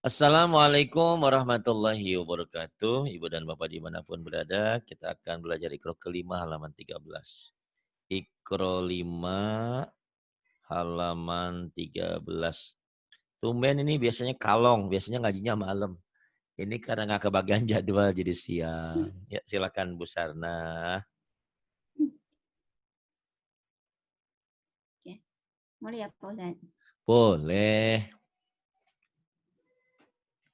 Assalamualaikum warahmatullahi wabarakatuh. Ibu dan Bapak dimanapun berada, kita akan belajar Iqra kelima halaman 13. Iqra 5 halaman 13. Tumben ini biasanya kalong, biasanya ngajinya malam. Ini karena nggak kebagian jadwal jadi siang. Ya silakan Bu Sarna. Oke. Boleh ya Pak Ustaz? Boleh.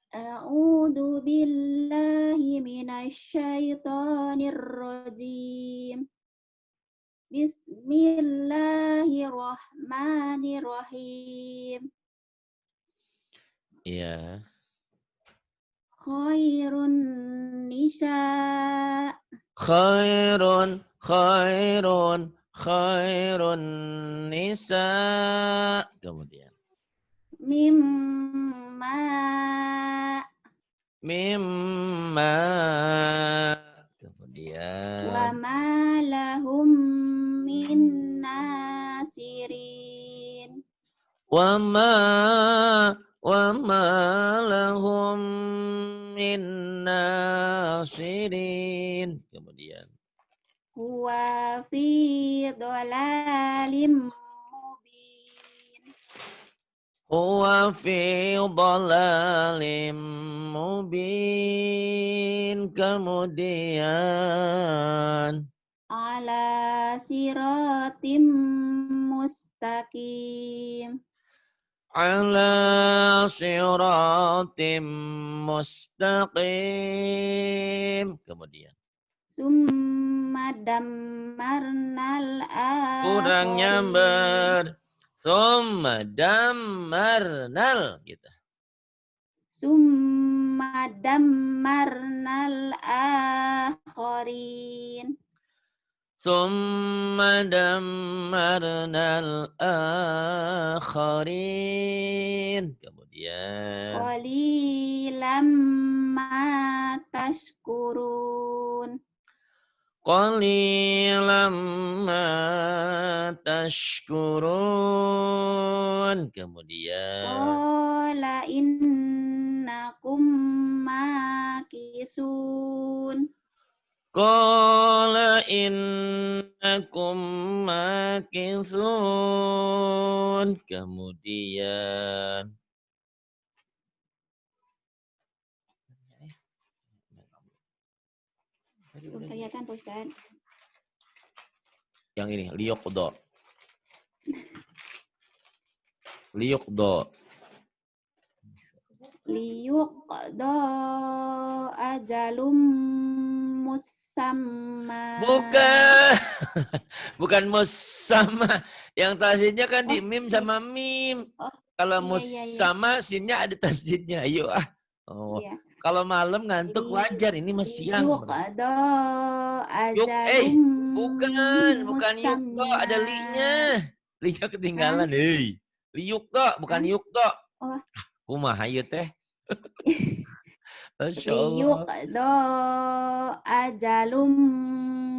A'udzu billahi minasyaitonir rajim. Bismillahirrahmanirrahim. Iya. Khairun nisa. Khairun nisa. Kemudian. Mimma. Mimma. Kemudian. Wa ma lahum min nasirin. Wa ma lahum min nasirin. Kemudian. Huwa fi dhalalim mubin. Huwa fi dhalalim mubin. Kemudian. Ala siratim mustaqim. Ala siratim mustaqim. Kemudian. Summa dammarnal Kurang akhirin. nyamber. Summa dammarnal. Gitu. Summa dammarnal akhirin. Summa dammarnal akhirin. Kemudian. Qalilam ma tashkurun. Qalilam ma tashkurun. Kemudian. Qala innakum makisun. Qala innakum makithun. Kemudian. Belum kelihatan Pak Ustaz. Yang ini, liyuqda. Liyuqda. Liyuqda ajalum musamma. Bukan. Bukan musamma. Yang tasjidnya kan di mim sama mim. Oh, Kalau iya. musamma sinnya ada tasjidnya. Ayo ah. Oh. Iya. Kalau malam ngantuk wajar, ini masih siang. Liyuqda ajalum Bukan yukdo, ada li-nya. Li-nya ketinggalan, hei. Liyukdo, bukan yukdo. Oh. Kumaha ieu teh? Masya Allah. Liyuqda ajalum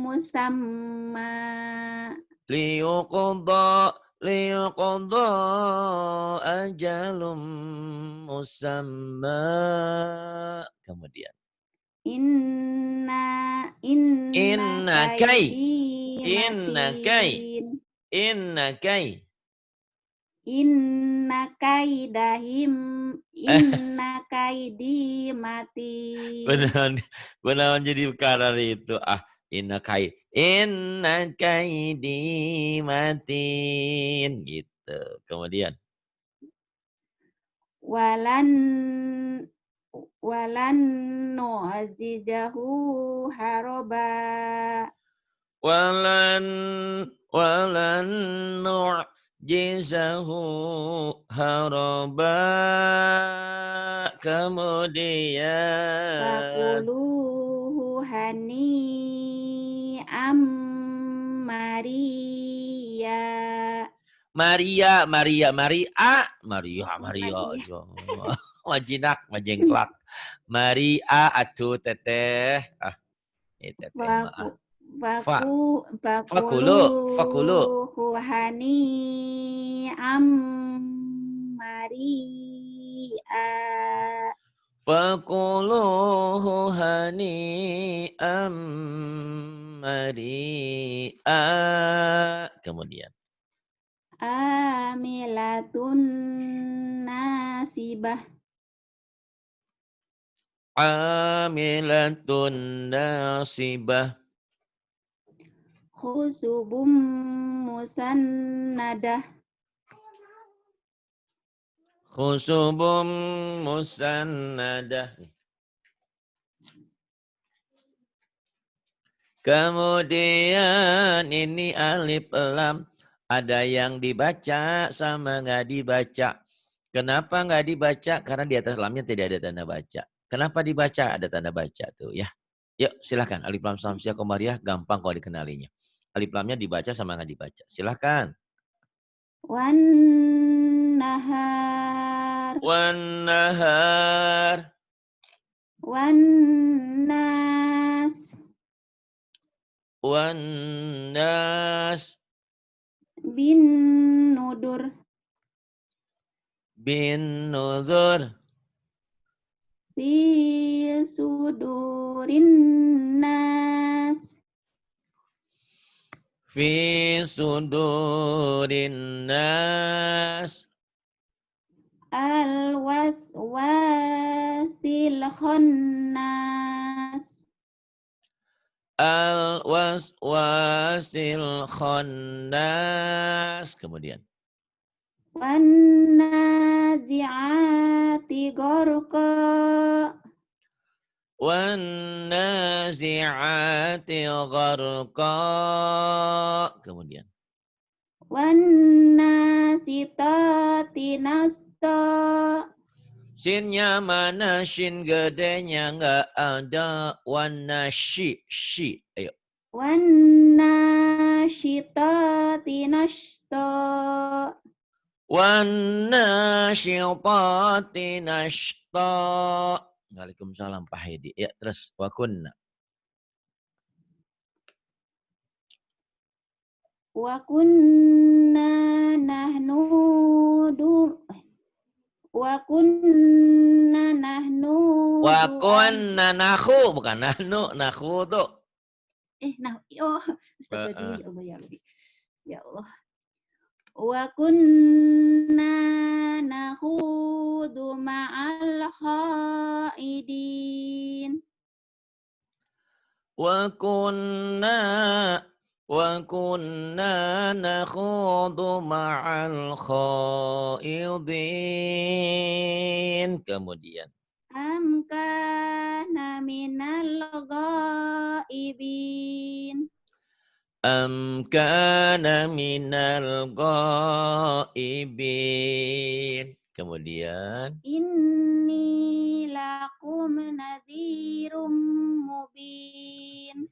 musamma. Liyuqda ajalum musamma. Kemudian. Inna kaidi mati. Benar jadi karar itu. Inna kaidi matin gitu. Kemudian. Walan nu'azijahu haroba. Walan nu'jizahu haroba. Kemudian. Fakuluhu hani Maria. Majinak, majengklak. Maria atuh teteh. Teteh maaf. Fakulu. Hani Maria. Fakuluhu hani'am mari'a. Kemudian. Amilatun nasibah. Amilatun nasibah. Khusubum musannadah. Khusubum musannadah. Kemudian ini alif lam. Ada yang dibaca sama nggak dibaca. Kenapa nggak dibaca? Karena di atas lamnya tidak ada tanda baca. Kenapa dibaca? Ada tanda baca tuh ya. Yuk silahkan. Alif lam samsiah komariah gampang kalau dikenalinya. Alif lamnya dibaca sama nggak dibaca. Silahkan. Wan nahar. Wan nahar. Wan nas. Wan nas. Bin nudur. Bin nuzur. Fi sudurin nas. Fi sudurin nas. Al waswasil khannas. Al waswasil khannas. Kemudian. Wan nazi'ati gharqa. Wan nazi'ati gharqa. Kemudian. Wan nasitati nasta. Shinnya mana? Shin gedenya nggak ada. Wan nashi. Shi. Ayo. Wan nasyitati nashta. Wan nasyitati nashta. Waalaikumsalam Pak Hedi. Ya terus. Wa kunna. Wa kunna nahnu wa kunna nahnu Wa kunna nakhu. Bukan nahnu. Nakhu tuh. astagfirullah ya Allah ya Rabbi. Ya Allah. Wa kunna nakhudu ma'al khaidin. Wa kunna nakhudu ma'al khaidin. Kemudian. Am kana minal ghaibin. Am kana minal ghaibin. Kemudian. Inni lakum nadhirum mubin.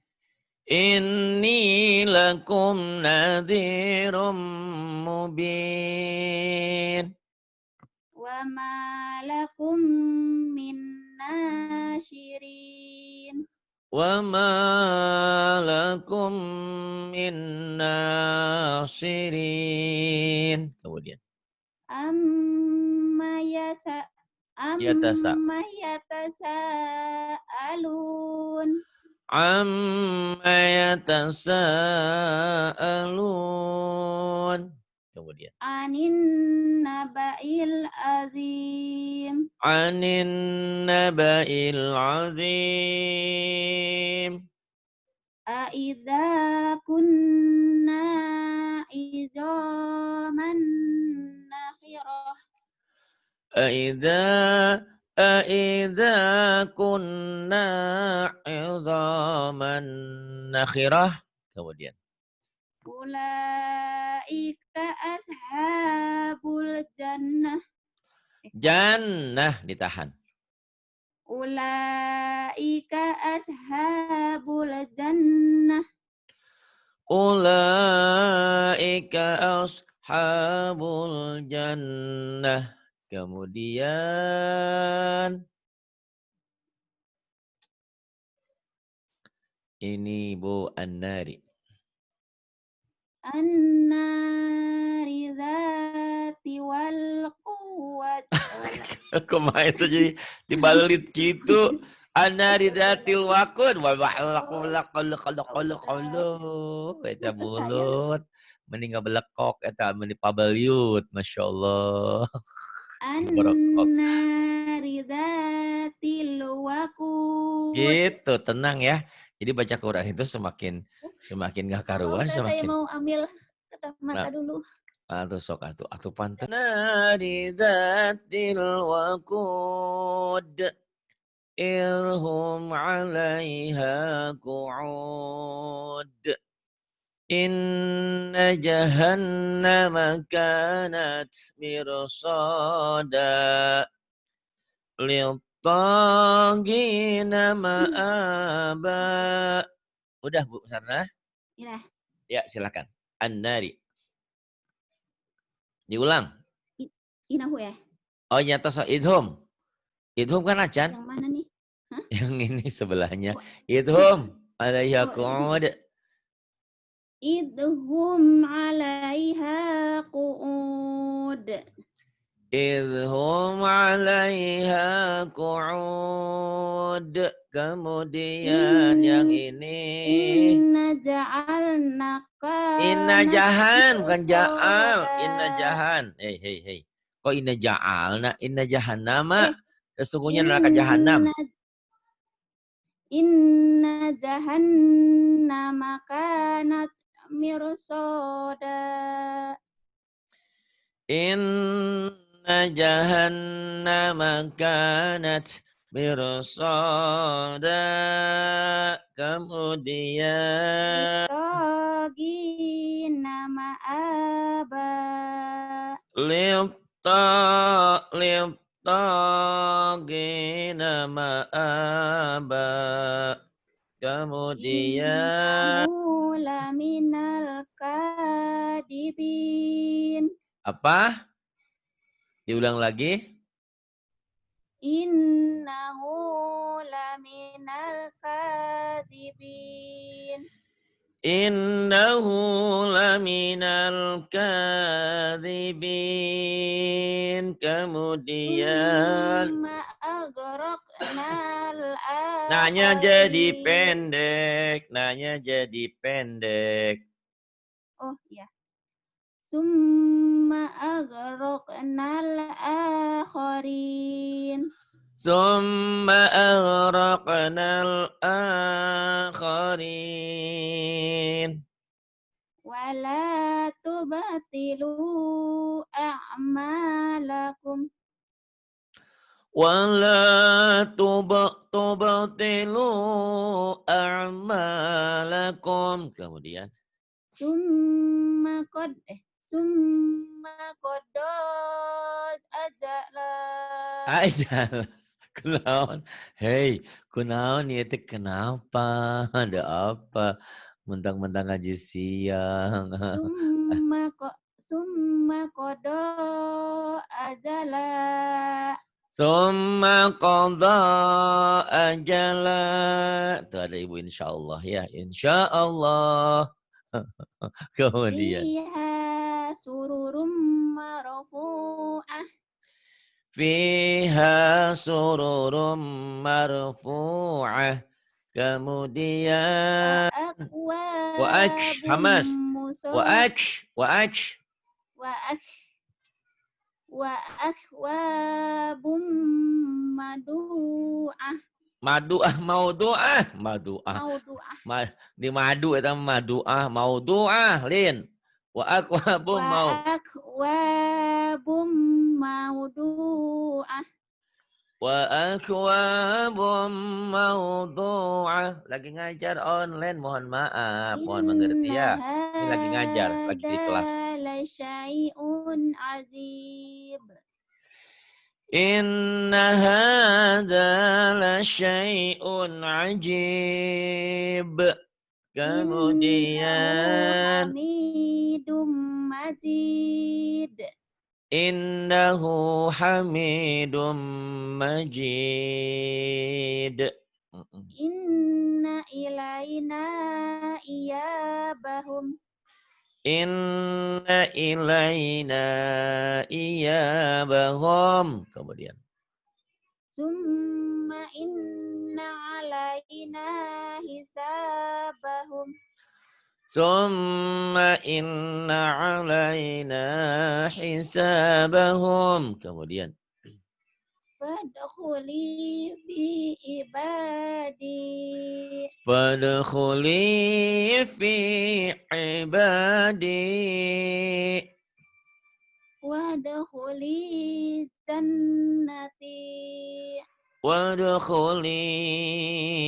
Inni lakum nadhirum mubin. Wa ma lakum min nasyirin. Wa ma lakum min nasirin. Kemudian. Amma Yatasa. yatasaalun. Amma yatasaalun. Kemudian. Anin naba'il azim. Anin naba'il azim. Aidza kunna izaman nakhirah. Aidza kunna idhaman nakhirah. Kemudian. Ulaika ashabul jannah. Jannah ditahan. Ulaika ashabul jannah. Ulaika ashabul jannah. Kemudian ini Bu An-Nari. An-nari dzati wal quwwat. Kumaha itu jadi dibalelit gitu. Anaridatil waqud wa eta Putus saya. mulut mending ngabelekok eta meni pabaliut masyaallah. Barokok. An-nari dzatil waqud. Gitu, tenang ya. Jadi baca Quran itu semakin semakin gak karuan Udah saya semakin mau ambil kacamata nah, dulu. atuh sok atuh pantes. Naridatil waqud. إذهم عليها قعود إن جهنم كانت مرصادا للطاغين مآبا. Udah Bu Sarna? Ya, Ya silakan. An-nari. Diulang. inahu ya. Oh nyata so idhum. Idhum kan acan. Yang mana nih? Hah? Yang ini sebelahnya. Oh, Idhum. Alaiha oh ini. qu'ud. Idhum 'alaiha qu'ud. Idhum 'alaiha qu'ud. Kemudian yang ini. Inna ja'alnaka Inna jahan bukan ja'al. mirsada. Inna jahan. Hei hei hei. Kok inna ja'alna? Inna jahannama. Eh, Sesungguhnya neraka jahanam. inna inna jahannama kanat mirsada. Inna jahannama kanat mirsada. Kemudian. Littagina ma'aba. Liltagina ma'aba. Kemudian Innahu laminal kadibin. apa? Diulang lagi. Innahu laminal kadibin. Innahu laminal kadhibin. Kemudian Summa agraqnal nanya jadi akharin. pendek. Nanya jadi pendek. Oh ya. Summa agraqnal akharin. Summa aghraqnal akharin. Wala tubatilu a'malakum. Wala tubtilu a'malakum. Kemudian Summa qadad ajala. aja kunaon. Hei, kunaon ieu teh kenapa? Ada apa? Mentang-mentang ngaji siang. Summa qada ajala. Summa qadha ajala. Tuh ada ibu insyaallah ya. Insyaallah. Kemudian. Fiha sururum marfu'ah. Fiha sururum marfu'ah. Wa Kemudian. Wa aksh. akwabum Hamas. Wa musa. aksh. Wa aksh. Wa ak wa akwabum madu'ah. Madu'ah maudu'ah. Madu'ah. Maudu'ah. Di madu eta madu'ah maudu'ah lin. Wa akwabum Wa mau. akwabum maudu'ah. Wa akwabum maudu'ah. Lagi ngajar online, mohon maaf, mohon mengerti Inna ya. Ini lagi ngajar, lagi di hadza kelas. la syai'un azib. Inna hadza la syai'un ajib. Innahu Kemudian hamidum majid. innahu hamidum majid. Inna ilaina iyabahum. Inna ilaina iyabahum. Kemudian Summa inna alaina hisabahum. Summa inna alaina hisabahum. Kemudian. Fadkhuli fi ibadi. Fadkhuli fi ibadi. Wadkhuli jannati. Wadkhuli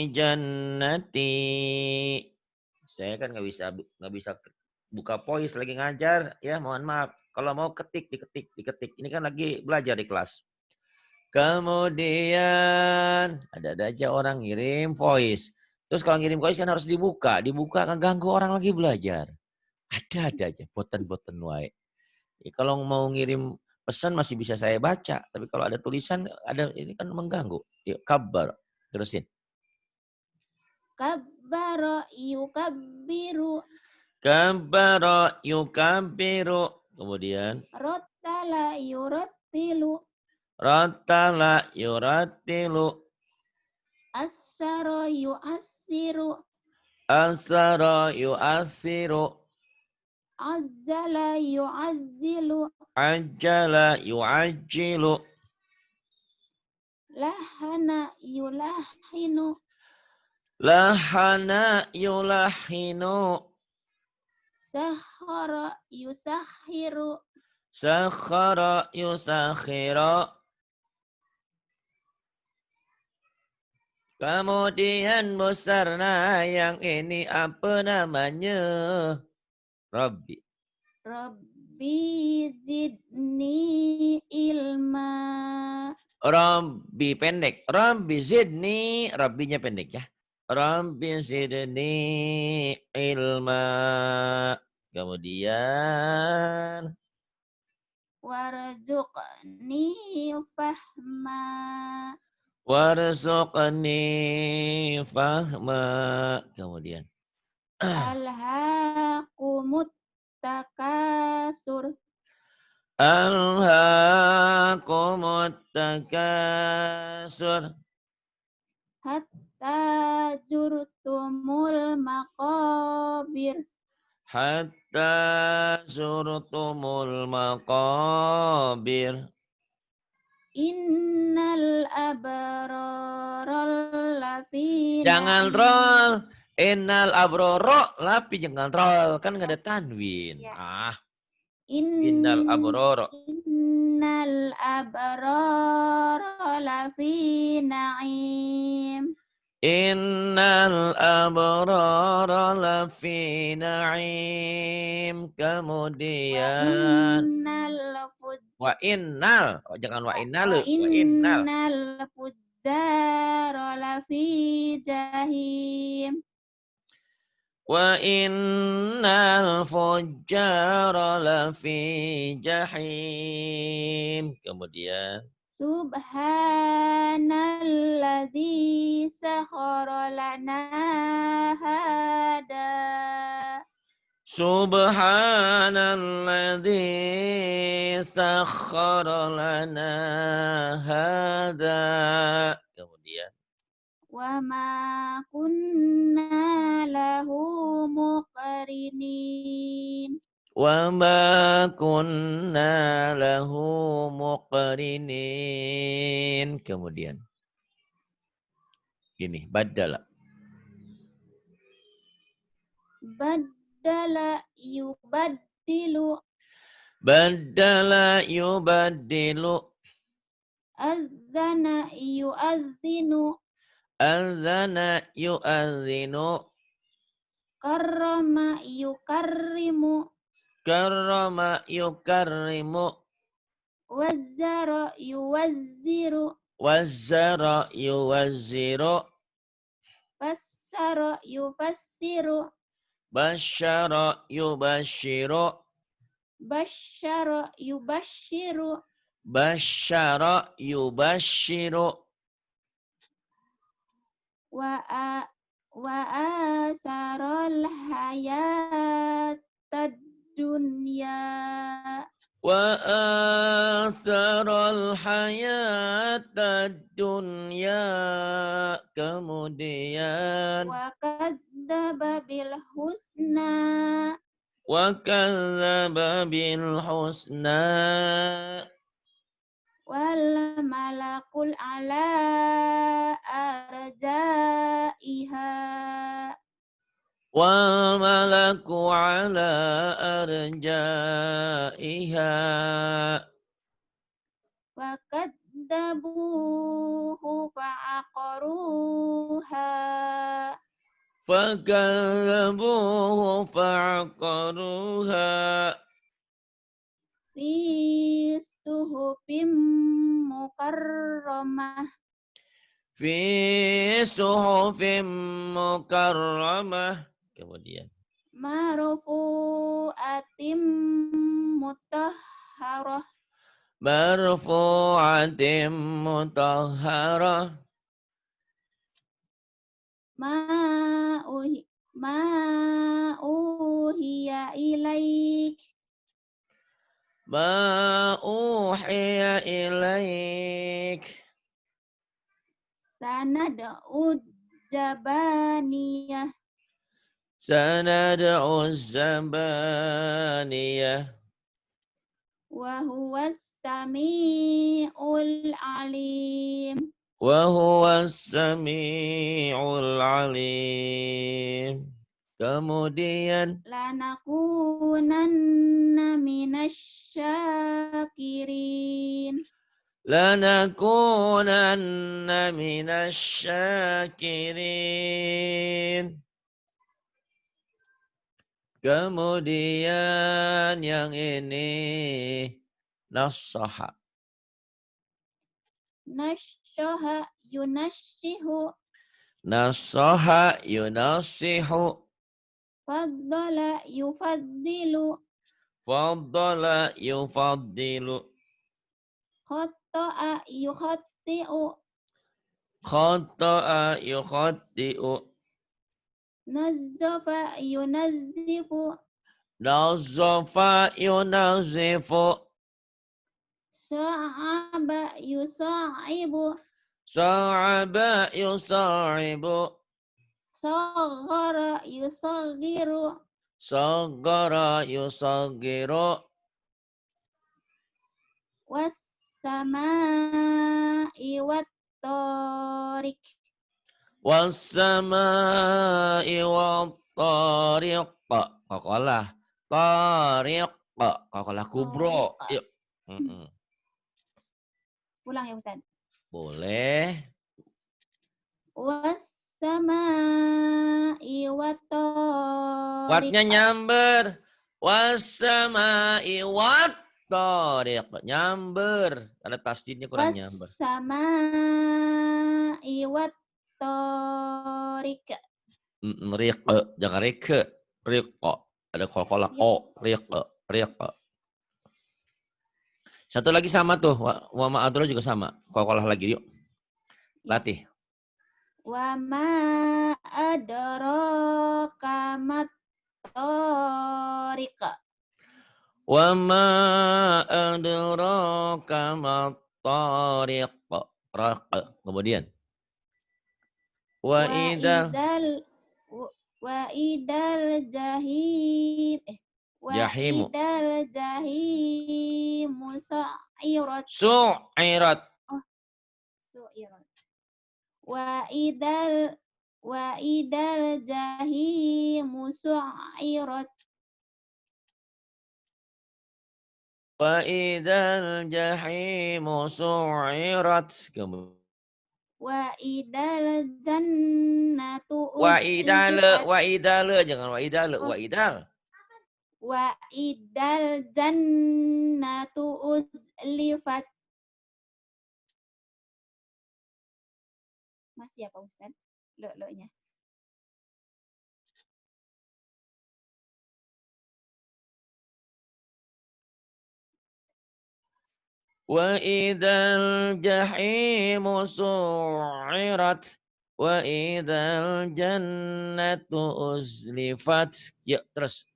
jannati. Saya kan nggak bisa buka voice lagi ngajar ya, mohon maaf. Kalau mau diketik. Ini kan lagi belajar di kelas. Kemudian ada aja orang ngirim voice. Terus kalau ngirim voice kan harus dibuka kan ganggu orang lagi belajar. Ada aja boten wae. Ya, kalau mau ngirim pesan masih bisa saya baca, tapi kalau ada tulisan ada ini kan mengganggu. Yuk kabar terusin. Kabbara yukabbiru. Kabbara yukabbiru. Kemudian. Rottala yurattilu. Rattala yurattilu. Assara yu'assiru. Asara yu'assiru. Azzala yu'azzilu. Ajjala yu'ajjilu. Lahana yulahinu. Lahana yulahinu. Sahara yusahiru. Sakhara yusakhira. Kemudian Musarna yang ini apa namanya? Rabbi. Rabbi zidni ilma. Rabbi pendek. Rabbi zidni. Rabbinya pendek ya. Rabbi zidni ilma. Kemudian. Warzuqni fahma. Warzuqni fahma. Kemudian. Alhaakumut takasur. Alhaakumut takasur. Hatta jurtumul maqabir. Hatta zurtumul maqabir. Innal abrara lafi Jangan na'im. troll. Innal abroro lapi jangan troll. Kan nggak ada tanwin. Ya. Innal abroro. Innal abrara lafi na'im. Innal abrara lafi na'im. Kemudian. Wa innal. Oh, jangan wa innal. Wa innal. innal fujjara lafi jahim. Wa innal fujjara lafi jahim. Kemudian. Subhanalladzi sakhara lana hada. Subhanalladzi sakhkhara lana hada. Kemudian. Wa ma kunna lahu muqrinin. Wa ma kunna lahu muqrinin. Kemudian. Gini, badala. Badala yubaddilu. Badala yubaddilu. Azana yu'azzinu. Azana yu'adzinu. Karrama yukarrimu. Karrama yukarrimu. Wazzara yuwazziru. Wazzara yuwazziru. Fassara yufassiru. Basyara yubasyiru. Basyara yubasyiru. Basyara yubasyiru. Wa asarul hayatad dunya. وآثر الحياة الدنيا. Kemudian وكذب بالحسنى وكذب بالحسنى. والملك الأعلى أرجائها والملك على أرجائها. فكذبوه فعقروها فكذبوه فعقروها في صحف مكرمة في صحف مكرمة. Kemudian مرفوعة مطهرة مرفوعة مطهرة. ما أوهي ما أوهي إليك ما أوحي إليك. سندع الزبانية سندع الزبانية. وهو السميع العليم وهو السميع العليم. Kemudian لنكونن من الشاكرين لنكونن من السyakirin. Kemudian yang ini nassaha. نشها ينشه Nassaha yunassihu. فضل يفضل Faddala yufaddilu. خطأ يخطئ Khatta'a yukhatti'u. نظف ينظف Nazzafa yunazzifu. صعب يصعب Sa'aba yusa'ibu. صغر يصغر Saggara yusaggiru. والسماء والطارق Wassama'i wattariq. Qaqalah. Tariq. Qaqalah kubro. طارق Yuk. ulang ya Ustaz. Boleh. Wassama'i wattariq Watnya nyamber. Wassama'i wattariq. Nyamber. Ada tasdidnya kurang nyamber. Wassama'i wattariq Riq. Jangan rike. Riq. Ada qaqalah o. Riq. Riq. Satu lagi sama tuh. Wa ma'adro juga sama. Qaqalah lagi yuk. Latih. wa ma adraka mat tariq Wa ma adraka mat-tariq. Raq. Kemudian. Wa wa idal idal wa idal jahim wa jahimu. idal jahimu sa'irat Su'irat. su'irat wa idal jahimu su'irat Wa idal jahimu su'irat. Kemudian. wa idal jannatu Wa idal. uzlifat Wa idal. Jangan wa idal. Wa idal. wa idal jannatu uzlifat. Masih apa Ustaz? Lo-nya. Wa idal jahimu su'irat. Wa idal jannatu uzlifat. Yuk terus.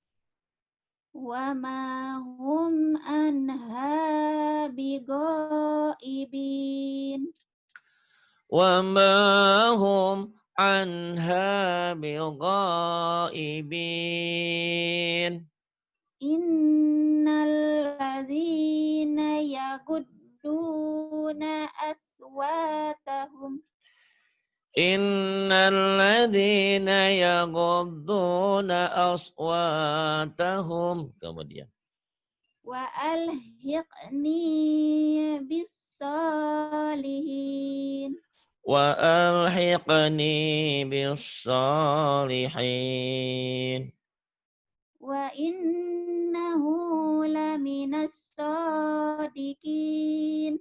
wa ma hum anha bigoibin. Wa ma hum anha bighaibin. Innal ladzina yagudduna aswatahum Innal ladzina yaghudduna aswatahum. Kemudian. wa alhiqni bis solihin. Wa alhiqni bis salihin. Wa innahu laminas sadiqin.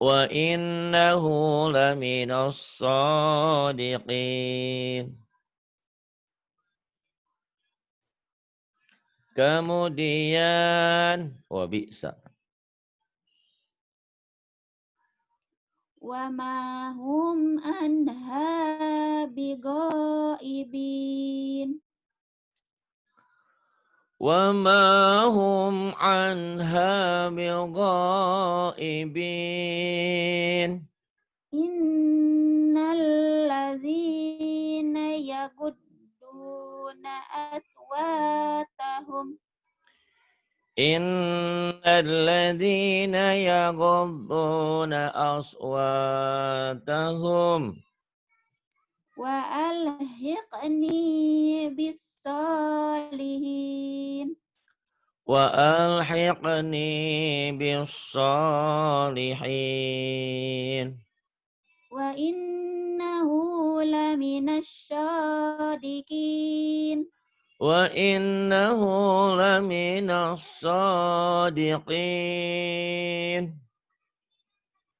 Wa innahu laminas sadiqin. Kemudian wa bi'sa. Wa ma hum anha bigoibin. Wa ma hum anha bighaibin. Innal ladzina yagudduna aswatahum Innal ladzina yaghudduna aswatahum. wa alhiqni bis solihin. Wa alhiqni bis salihin. Wa innahu laminas sadiqin. Wa innahu laminas sadiqin.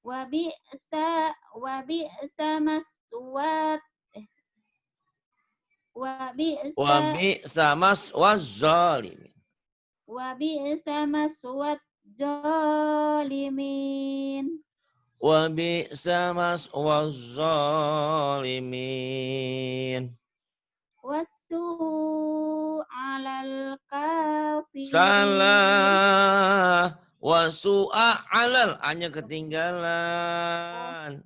Wa bi'sa maswat wa Wa bi'sa bi'sa maswaz zalimin. wa bi'sa maswat zalimin. Wa bi'sa maswaz zalimin. Wassu 'alal kafirin. Salah wa su'a alal, hanya ketinggalan.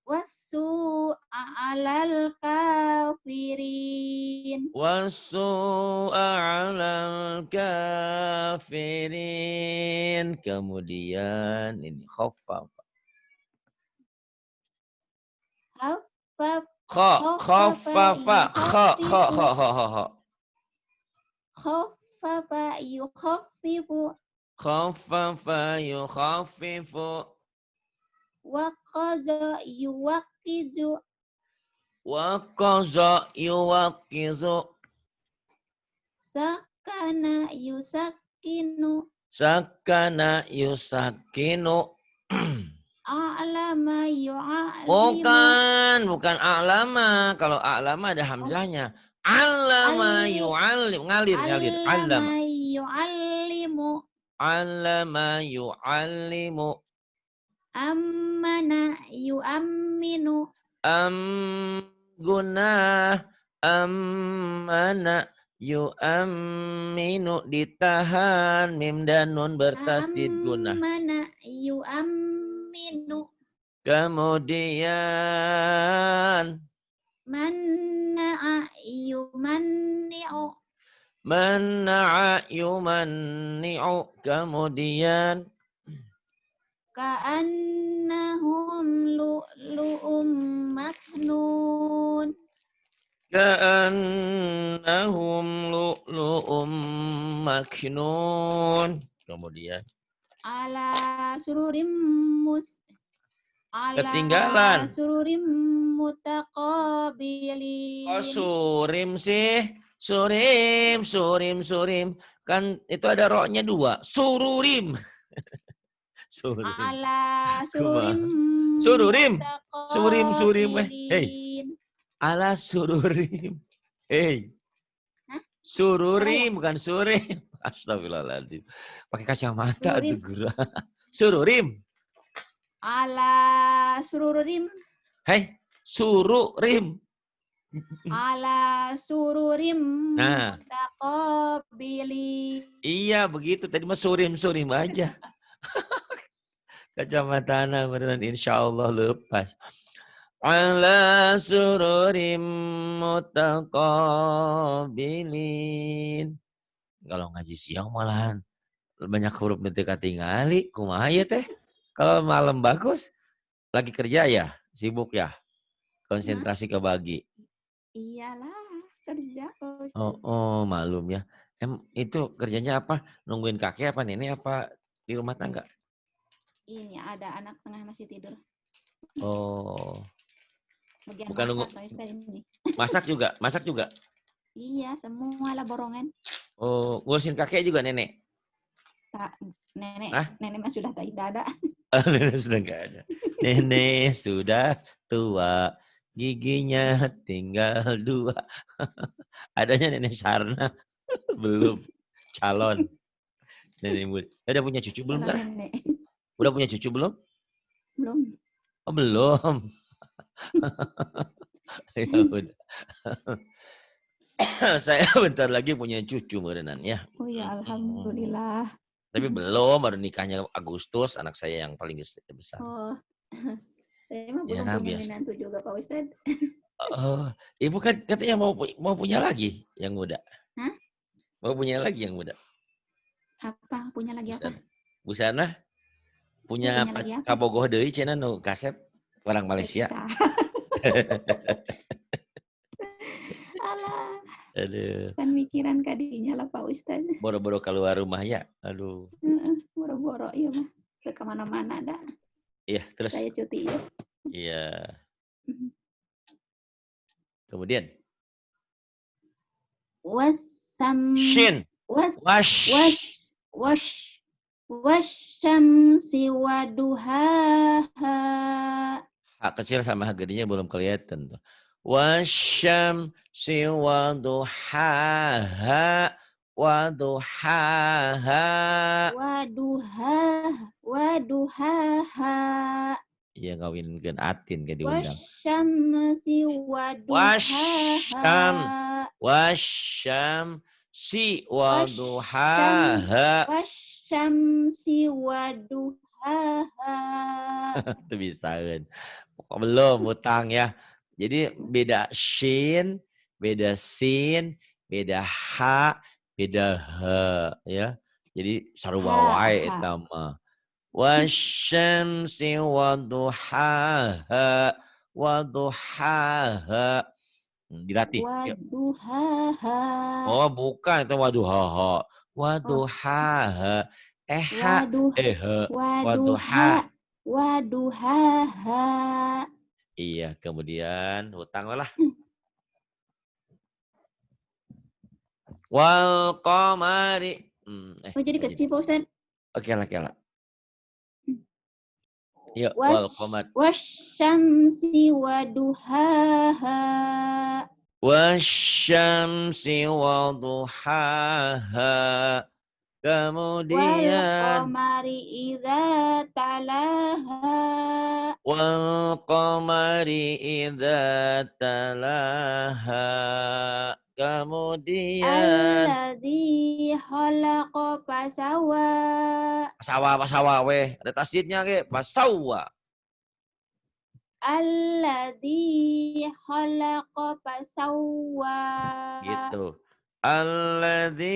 Wassu 'alal kafirin. Wa su'a alal kafirin. Kemudian ini khaffaf. Khaffaf Khaffafa. khaffafa yukhaffifu Khaffafa yukhaffifu. waqaza yuwaqizu Wa qaza yuwaqizu. sakana yusakkinu Sakana yusakinu. a'lama yu'allimu. Bukan a'lama. Kalau a'lama ada hamzahnya. Allama yu'allim. Ngalir. Allama. Allama yu'allimu. Allama yu'allimu. Ammana yu'amminu. Gunah. Ammana yu'amminu. Ditahan. Mim dan nun bertasdid gunah. Ammana yu'amminu. Kemudian Manna'a yumanni'u. manna'a yumanni'u. Kemudian Ka'annahum lu'lu'um maknun. ka'annahum lu'lu'um maknun. Kemudian Ala sururim ketinggalan. sururim mutaqabilin. Oh, surim sih. Surim. Kan itu ada roknya 2. Sururim. Surim. Ala sururim Sururim. mutaqabilin. Hey. Ala sururim. Hey. Hah? Sururim bukan surim. Astagfirullahaladzim. Pakai kacamata Sururim. tuh gurau. Sururim. Ala sururim. Hei, sururim. Ala sururim Nah, mutaqabili. iya begitu. Tadi mah surim-surim aja. Kacamata anak beneran insya Allah lepas. Ala sururim mutaqabilin. Kalau ngaji siang malahan banyak huruf nanti ketinggali. Kumaha ya teh? Kalau malam bagus, lagi kerja ya, sibuk ya, Nah, konsentrasi kebagi. iyalah kerja Pak Oh, Ustadz. oh malum ya. Itu kerjanya apa? Nungguin kakek apa nenek apa di rumah tangga? Ini ada anak tengah masih tidur. Oh, Bagian bukan nunggu masak Pak Ustadz ini. masak juga, masak juga. Iya, semua lah borongan. Oh, ngurusin kakek juga nenek. Kak, nenek Hah? nenek mah sudah tak ada. Nenek sudah nggak ada. Nenek sudah tua, giginya tinggal dua. Adanya nenek Sarna belum calon nenek muda. Udah punya cucu belum Calon tar? nenek. Udah punya cucu belum? Belum. Oh belum. Ya udah. Saya bentar lagi punya cucu berenang ya. Oh ya, alhamdulillah. Tapi belum, baru nikahnya Agustus, anak saya yang paling besar. Oh, saya mah Ya belum punya biasa. menantu juga Pak Ustadz. Oh, ibu kan katanya mau punya lagi yang muda. Hah? Mau punya lagi yang muda. Apa? Punya lagi apa? Busana. Busana Oh, punya punya lagi apa? kabogoh deui cenah nu kasep orang Malaysia. Pesta. Alah, Aduh, kan mikiran kadinya lah Pak Ustadz. boro-boro keluar rumah ya. Aduh. Boro-boro iya mah. Ke kemana-mana dah. Iya, terus. Saya cuti ya. Iya. Kemudian Wasam shin. was Wash. was was wasyamsi waduhaha. Hak kecil sama hak gedenya belum kelihatan tuh. Wasyam si waduhaha waduhaha. Waduhaha. Iya ngawinkeun atin ke diundang. Wasyamsi Wasyam waduhaha. wasyam si Wasyam waduhaha. wasyamsi waduhaha. Itu bisa kan. Belum utang ya. Jadi beda shin, beda sin, beda ha, beda he ya. Jadi sarua Ha wae ha. eta mah. Wasyamsi waduhaha waduhaha. Dilatih. Yuk. Waduhaha. Oh, bukan itu waduhaha. Oh, Waduhaha. Eha, waduh waduha waduha. waduhaha. Iya, kemudian hutang lah. Wal qamari. Oh, jadi kecil Pak Ustadz. Oke lah. Yuk, wal Was qamar. wasyamsi waduhaha. Wasyamsi waduhaha. Wal Kemudian qamari idza talaha. wal qamari idza talaha. Kemudian Alladzi khalaqa fasawa. pasawa weh. Ada tasdidnya ke pasawa. Alladzi khalaqa fasawa. Gitu. Alladzi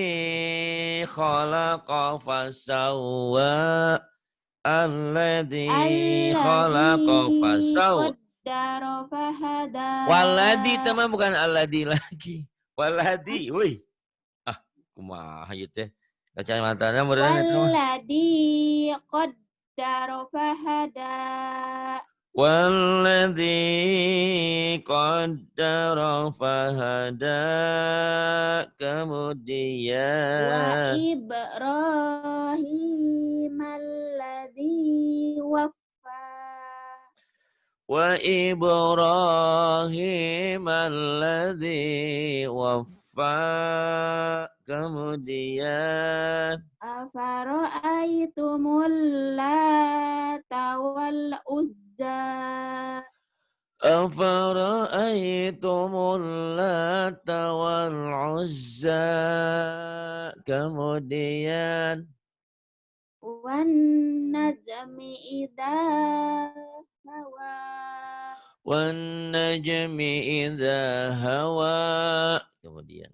khalaqa fasawwa. Alladzi khalaqa Alladzi fasawwa. qaddara fahada. Waladi teman bukan alladzi lagi. Waladi, woi. Ah, kumaha ieu teh? Kacamatana meureun eta mah. Walladzi qaddara fahada. Walladzi qaddara fahada. Wa Kemudian Ibrahim alladzi waffa. wa Ibrahim alladzi waffa. Kemudian Afara'aitumul Lata wal Uzza. Afara'aitumul Lata wal Uzza. Kemudian Wan najmi idza hawa. wan najmi idza hawa. Kemudian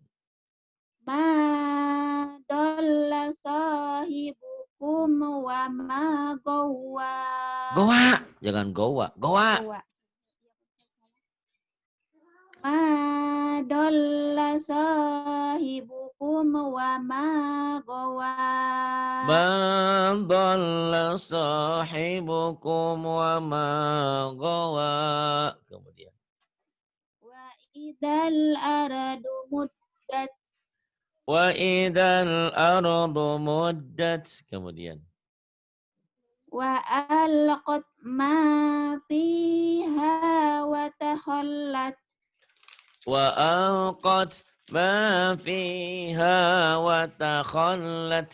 Ma dalla sahibukum wa ma gawa. gowa, jangan gowa, gowa. Gawa. Ma dalla sahibukum wa ma gawa. Man dhalla sahibukum wa ma gawa. Kemudian Wa idal aradu muddat. wa idal ardu muddat. Kemudian Wa alqat ma fiha wa takhallat. wa alqat ma fiha wa takhallat.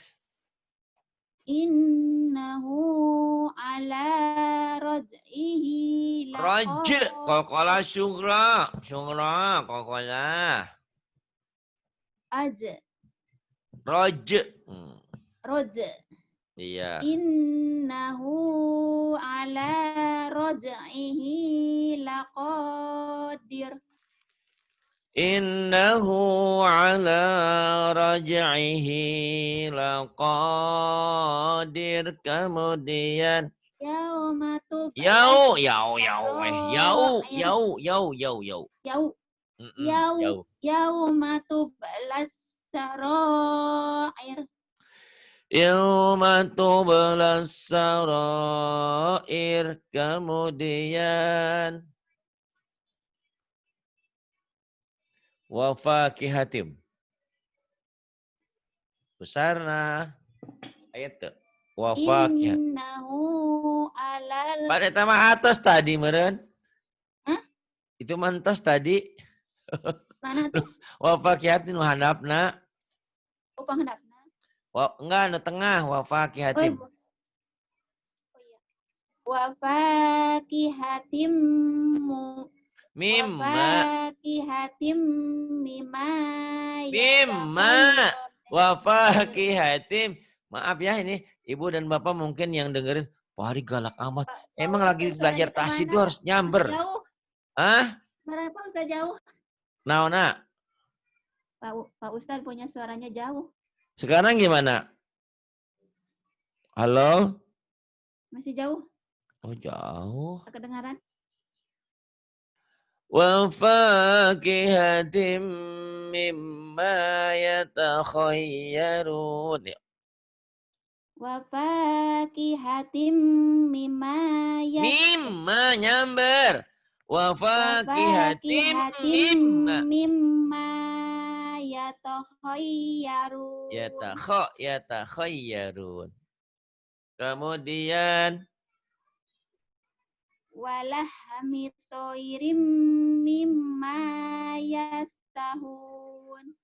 Innahu ala raj'ihi Raj, qalqala syughra, syughra, qalqala. aj Raj. roj. Iya. Innahu ala raj'ihi laqadir. Innahu ala raj'ihi laqadir. Kemudian Yauma tublas yau. Yau Yau. yauma tublas sarair. Yauma tublas sarair. Kemudian wa fakihatim. Besarna ayat tuh. Wa fakihah. Innahu alal. Pada tema atas tadi meren. Hah? Itu mantos tadi. Mana tuh? Wa fakihatin wa handapna. Oh, panghandapna. Enggak, di tengah wa fakihatim. Oh iya. Wa fakihatim Mimma. mimma Mimma. Wa fakihatim. Maaf ya ini ibu dan bapak mungkin yang dengerin. Wah, hari galak amat. Emang lagi belajar tasydid itu harus nyamber. Jauh. Hah? Suara Pak Ustaz jauh. Naona. Pak Ustaz punya suaranya jauh. Sekarang gimana? Halo? Masih jauh. Oh, jauh. Kedengaran? Wa fakihatim mimma yatakhayyarun. Wa fakihatim mimma Mimma nyamber. Wa fakihatim mimma yatakhayyarun. yatakhayyarun. Kemudian walahmi toirim mimma yastahun.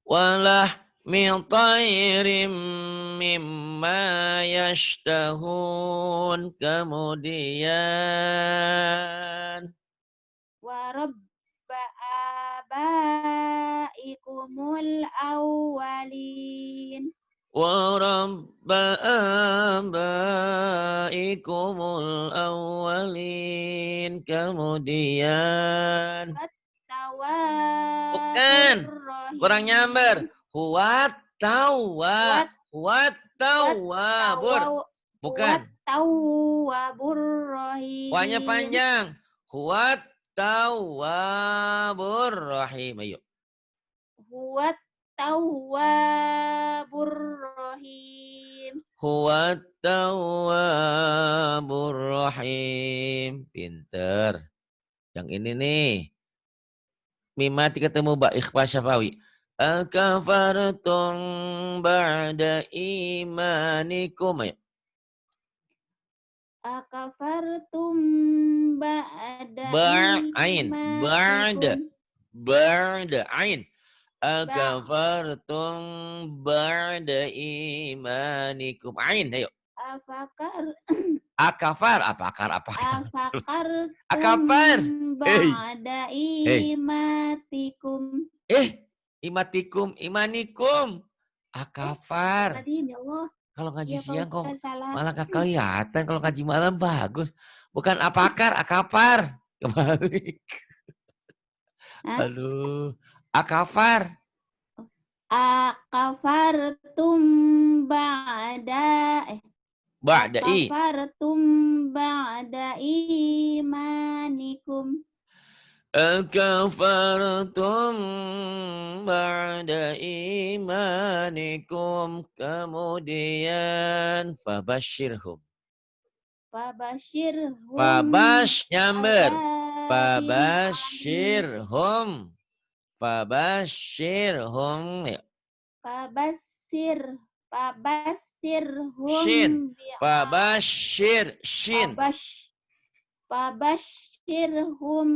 walah min tairim mimma yashtahun. Kemudian Warabba abaikumul awwalin. warabba abaikumul awwalin. Kemudian bukan, kurang nyamber. Huwat tawwabur. Bukan. Tawwabur rahim. Wanya panjang. Huwat tawwabur rahim. Ayo. Huwat tawwabur rahim. Huwat tawwabur rahim. Pinter. Yang ini nih. Mimati ketemu ba ikhfa syafawi. Akafartum ba'da imanikum. Ayo. Akafartum ba'da Ain. Ba'da ain. Akafartum ba'da imanikum. Ain, ayo. Akafar, apa akar? Afakartum Akafar. Hei, ba'da hei. imatikum. Imanikum. Akafar. Astagfirullahaladzim, ya Allah. Kalau ngaji Ya Pak siang kok Ustaz, salah. malah gak kelihatan. Kalau ngaji malam bagus. Bukan apakar, akafar. Kebalik. Hah? Aduh. Akafar. Akafartum ba'da Ba'da'i. akafartum ba'da imanikum. Akafartum ba'da imanikum. Kemudian fabashirhum. Fabashirhum Fabash nyamber. bi'adzabin alim. Fabashirhum. Fabashirhum. Shin. Fabashirhum Fabashir. Shin. Fabashirhum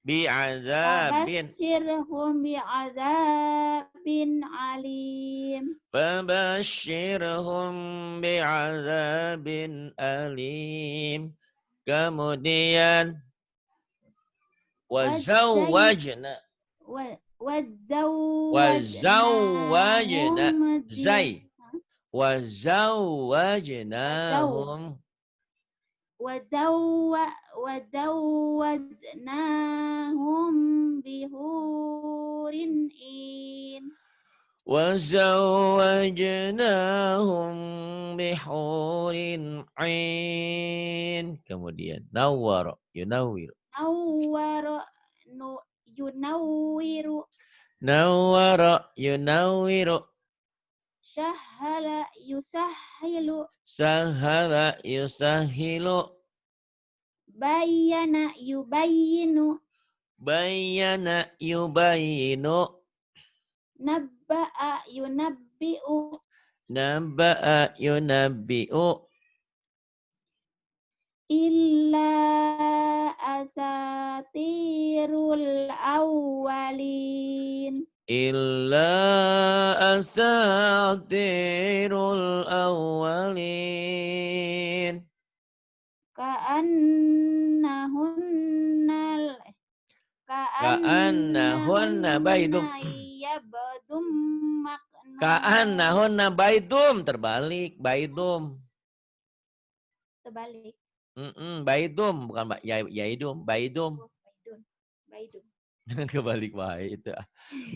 Bi'azabin. Fabashirhum bi'adzabin alim. Fabashirhum bi'azabin alim. Kemudian wazawwajna. Wazawwajna. Zai. Wazawwajnahum. Wazawwajnahum bihurin in. Wazawwajnahum bihurin ain. Kemudian nawwara yunawwir. Yunawwiru. Nawwara yunawwiru. Syahala yusahhilu. Sahala yusahilu. Bayyana yubayyinu. Bayyana yubayinu. Nabba'a yunabbi'u. Naba'a yunabbi'u. Illa asatirul awwalin. Illa asatirul awwalin. Ka'annahunna baidum. yabdum maknun. Ka'annahunna baidum. Terbalik. Baidum. Terbalik. Baidum. Bukan yaidum. Baidum. Baidum. Kebalik wae itu.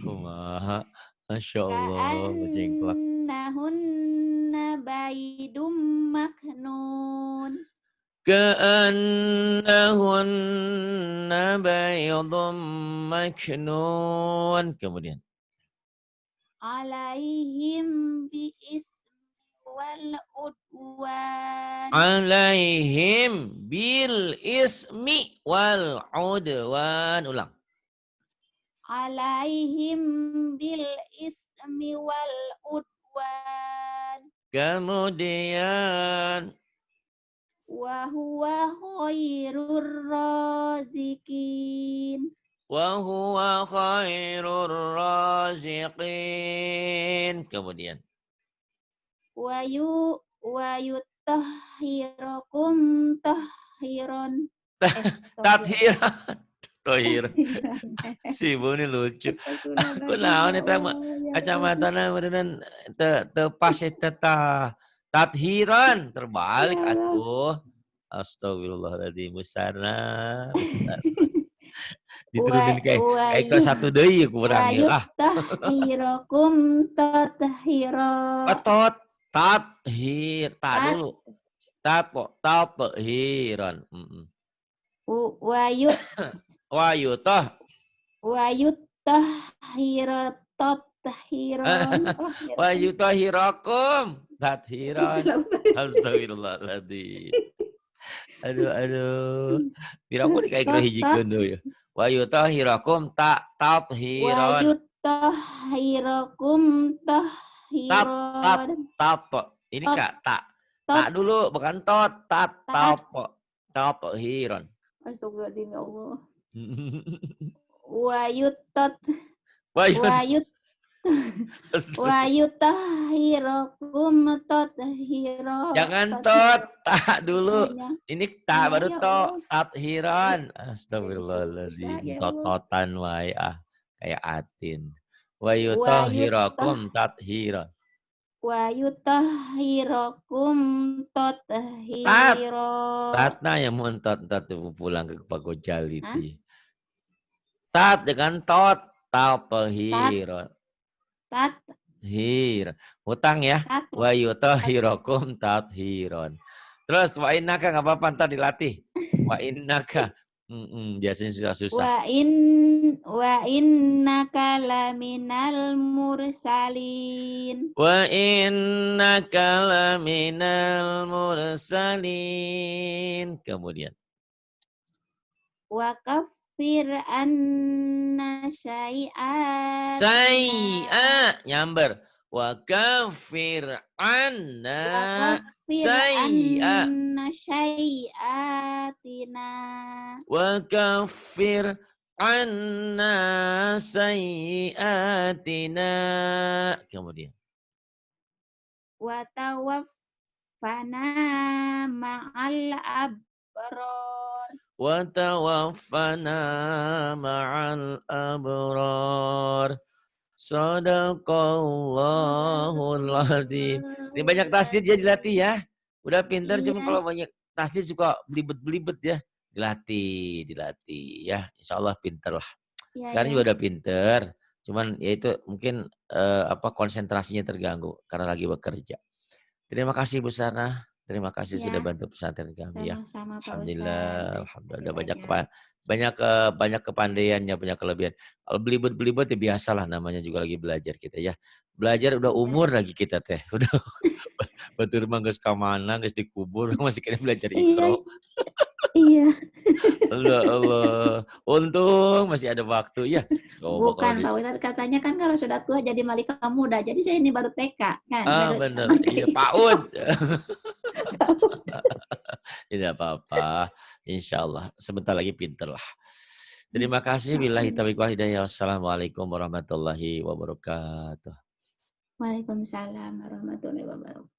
Kumaha. Masya Allah. Jengklak. Ka'annahunna baidum maknun. Ka'annahunna baydum maknun. Kemudian. Alaihim bi'ismi wal udwan. Alaihim bil ismi wal udwan. Ulang. Alaihim bil ismi wal udwan. Kemudian. Wa huwa khairur razikin. Wa huwa khairur raziqin. Kemudian. Wa yutahhirakum tahhiron. Tathiran. Tohir. Si Ibu ini lucu. Aku naon eta kacamata na meureun teu pas eta tah. Tathiran terbalik atuh. Astagfirullahaladzim. Musana. Diturunin kayak kelas 1 deui kurang ya. Tahhirakum tathira. Tathir. Ta dulu. Tathiran. Wa yutah. Wa yutahhiran. Wa yutahhirakum tathiran. Astagfirullahaladzim. Aduh. Piraku di kayak hijikeun deui ya. Wa yutahhirakum tathiran. Wa yutahhirakum tahhiran. Ini Kak, tak dulu bukan tathiran. Astagfirullahaladzim ya Allah. Wa yutahhirakum Jangan tot, ta dulu. Oh, Ini ta iya baru ya to, Allah. Jadi tathiran. jadi susah Astagfirullahaladzim. ya Allah. Tototan wae ah. Kayak atin. Wa Wa yutah yutahhirakum tathiran. wa yutahhirakum Tat. tathira. Tatna yang muntot tat pulang ke Pak Gojal Hah? itu. Tat dengan tot. Tat Tathiran. tat Hir. Hutang ya. tat Wa tat. yutahhirakum tathiran. Terus wa innaka nggak apa-apa ntar dilatih. Wa innaka. Biasanya susah-susah. Wa innaka laminal mursalin. Wa innaka laminal mursalin. Kemudian. Wa kaffir anna syai'atina. Say'a. Nyamber. Wa kafir Wa anna. kaffir Say'a. anna syai'atina. Wa kafir anna sayyatina. Kemudian. Wa tawaffana ma'al abrar. Wa tawaffana ma'al abrar. Sadaqallahul azim. Ini banyak tasdid ya dilatih ya. Udah pintar cuma Iya, kalau banyak tasdid suka belibet-belibet ya. Dilatih ya. Insya Allah pinter lah. iya Sekarang ya. juga udah pinter. Cuman ya itu mungkin konsentrasinya terganggu karena lagi bekerja. Terima kasih Bu Sana. Terima kasih sudah Ya, bantu pesantren kami ya. sama-sama Pak Ustadz. Alhamdulillah, Terima alhamdulillah kasih banyak banyak. banyak kepandaiannya, banyak kelebihan. Kalau belibet-belibet ya biasalah namanya juga lagi belajar kita ya. Belajar udah Iya. umur lagi kita teh. Udah batur mah geus ka mana, geus dikubur masih kena belajar Iya, Iqra. iya. Allah Allah. Untung masih ada waktu ya. Coba kalau Bukan Pak Ustadz, katanya kan kalau sudah tua jadi malika muda. Jadi saya ini baru TK kan, baru bener. tamat Iya, TK. PAUD. Tidak apa-apa. Insya Allah. Sebentar lagi pinter lah. Terima kasih. Billahi taufiq wal hidayah. Wassalamualaikum warahmatullahi wabarakatuh. Waalaikumsalam warahmatullahi wabarakatuh.